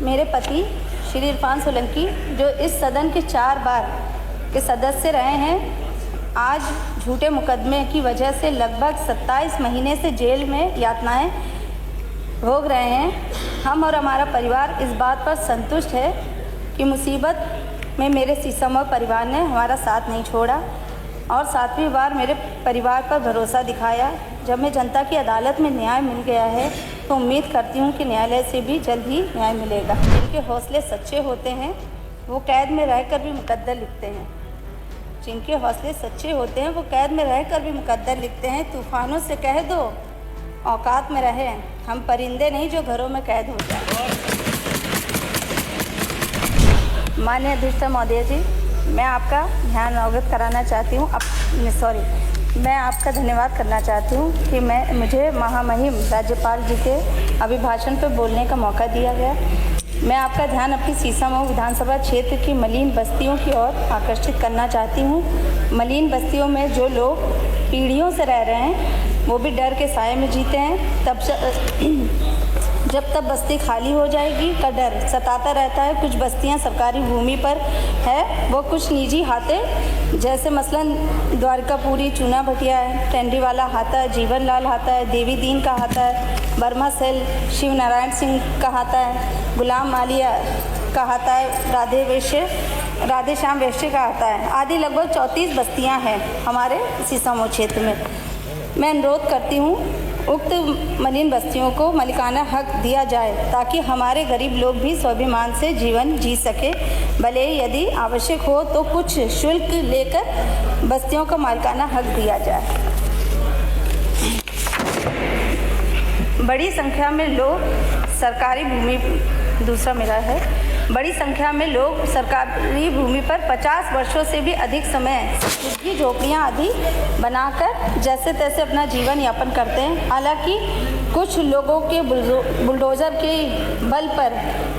मेरे पति श्री इरफान सोलंकी, जो इस सदन के 4 बार के सदस्य रहे हैं, आज झूठे मुकदमे की वजह से लगभग 27 महीने से जेल में यातनाएं भोग रहे हैं। हम और हमारा परिवार इस बात पर संतुष्ट है कि मुसीबत में मेरे सीसम परिवार ने हमारा साथ नहीं छोड़ा और 7वीं बार मेरे परिवार पर भरोसा दिखाया। जब मैं जनता की अदालत में न्याय मिल गया है तो उम्मीद करती हूँ कि न्यायालय से भी जल्द ही न्याय मिलेगा। जिनके हौसले सच्चे होते हैं वो कैद में रहकर भी मुकद्दर लिखते हैं। जिनके हौसले सच्चे होते हैं वो कैद में रहकर भी मुकद्दर लिखते हैं। तूफानों से कह दो औकात में रहे, हम परिंदे नहीं जो घरों में कैद हो जाए। माननीय अध्यक्ष महोदय जी, मैं आपका ध्यान अवगत कराना चाहती हूँ मैं आपका धन्यवाद करना चाहती हूँ कि मुझे महामहिम राज्यपाल जी के अभिभाषण पर बोलने का मौका दिया गया। मैं आपका ध्यान अपनी सीसामऊ विधानसभा क्षेत्र की मलिन बस्तियों की ओर आकर्षित करना चाहती हूँ। मलिन बस्तियों में जो लोग पीढ़ियों से रह रहे हैं वो भी डर के साए में जीते हैं। जब तक बस्ती खाली हो जाएगी का डर सताता रहता है। कुछ बस्तियां सरकारी भूमि पर है, वो कुछ निजी हाथे, जैसे मसलन द्वारकापुरी चूना भटिया है, टेंडीवाला हाथा है, जीवन लाल हाथा है, देवी दीन का हाथा है, बर्मा सेल शिव नारायण सिंह का हाथा है, गुलाम मालिया का हाथा है, राधे श्याम वैश्य का हाथा है आदि लगभग 34 बस्तियां हैं हमारे सीसामऊ क्षेत्र में। मैं अनुरोध करती हूँ उक्त मलिन बस्तियों को मालिकाना हक दिया जाए ताकि हमारे गरीब लोग भी स्वाभिमान से जीवन जी सके। भले यदि आवश्यक हो तो कुछ शुल्क लेकर बस्तियों को मालिकाना हक दिया जाए। बड़ी संख्या में लोग सरकारी भूमि बड़ी संख्या में लोग सरकारी भूमि पर 50 वर्षों से भी अधिक समय झुग्गी झोपड़ियाँ आदि बनाकर जैसे तैसे अपना जीवन यापन करते हैं। हालांकि कुछ लोगों के बुलडोज़र के बल पर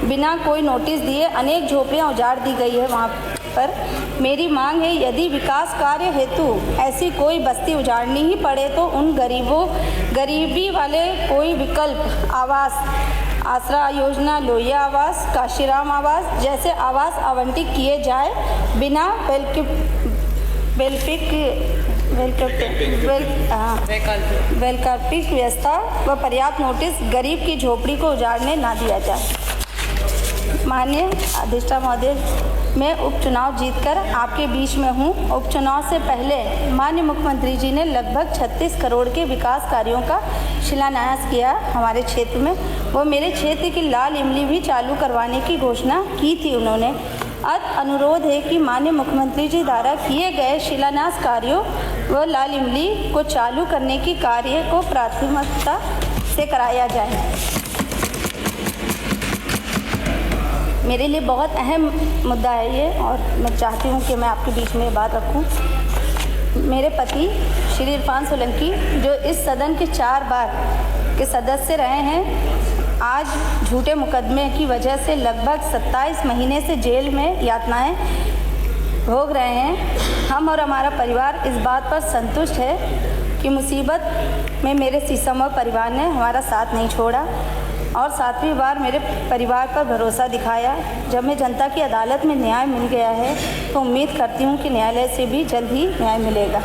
बिना कोई नोटिस दिए अनेक झोपड़ियाँ उजाड़ दी गई है वहाँ पर। मेरी मांग है यदि विकास कार्य हेतु ऐसी कोई बस्ती उजाड़नी ही पड़े तो उन गरीबी वाले कोई विकल्प आवास, आसरा योजना, लोहिया आवास, काशीराम आवास जैसे आवास आवंटित किए जाए बिना वैकल्पिक व्यवस्था व पर्याप्त नोटिस गरीब की झोपड़ी को उजाड़ने ना दिया जाए। माननीय अधिष्ठा महोदय, मैं उपचुनाव जीतकर आपके बीच में हूँ। उपचुनाव से पहले माननीय मुख्यमंत्री जी ने लगभग 36 करोड़ के विकास कार्यों का शिलान्यास किया हमारे क्षेत्र में। वो मेरे क्षेत्र की लाल इमली भी चालू करवाने की घोषणा की थी उन्होंने। अब अनुरोध है कि माननीय मुख्यमंत्री जी द्वारा किए गए शिलान्यास कार्यों व लाल इमली को चालू करने की कार्य को प्राथमिकता से कराया जाए। मेरे लिए बहुत अहम मुद्दा है ये और मैं चाहती हूँ कि मैं आपके बीच में ये बात रखूँ। मेरे पति श्री इरफान सोलंकी, जो इस सदन के 4 बार के सदस्य रहे हैं, आज झूठे मुकदमे की वजह से लगभग 27 महीने से जेल में यातनाएं भोग रहे हैं। हम और हमारा परिवार इस बात पर संतुष्ट है कि मुसीबत में मेरे सीसम परिवार ने हमारा साथ नहीं छोड़ा और 7वीं बार मेरे परिवार पर भरोसा दिखाया। जब मैं जनता की अदालत में न्याय मिल गया है तो उम्मीद करती हूँ कि न्यायालय से भी जल्द ही न्याय मिलेगा।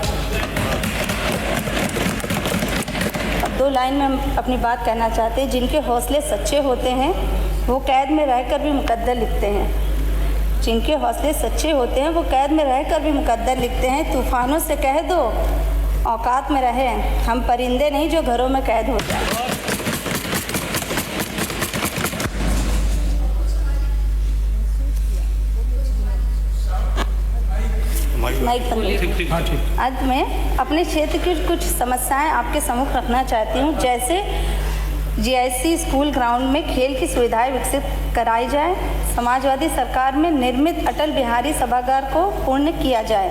अब 2 लाइन में हम अपनी बात कहना चाहते हैं। जिनके हौसले सच्चे होते हैं वो कैद में रहकर भी मुकद्दर लिखते हैं। जिनके हौसले सच्चे होते हैं वो कैद में रहकर भी मुकद्दर लिखते हैं। तूफानों से कह दो औकात में रहे, हम परिंदे नहीं जो घरों में कैद हो जाए। अंत में अपने क्षेत्र की कुछ समस्याएं आपके सम्मुख रखना चाहती हूं, जैसे जीआईसी स्कूल ग्राउंड में खेल की सुविधाएं विकसित कराई जाए, समाजवादी सरकार में निर्मित अटल बिहारी सभागार को पूर्ण किया जाए,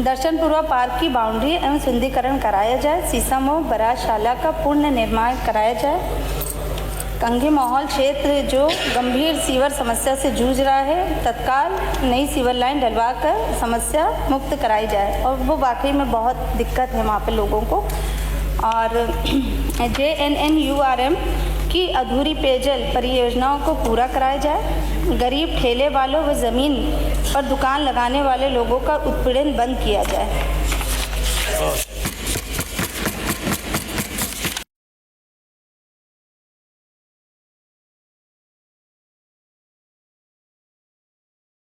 दर्शनपुरा पार्क की बाउंड्री एवं सुंदरीकरण कराया जाए, सीसामऊ बराज शाला का पूर्ण निर्माण कराया जाए, कंघी माहौल क्षेत्र जो गंभीर सीवर समस्या से जूझ रहा है तत्काल नई सीवर लाइन डलवा कर समस्या मुक्त कराई जाए और वो वाकई में बहुत दिक्कत है वहाँ पे लोगों को। और JNNURM कि अधूरी पेयजल परियोजनाओं को पूरा कराया जाए, गरीब ठेले वालों व ज़मीन पर दुकान लगाने वाले लोगों का उत्पीड़न बंद किया जाए।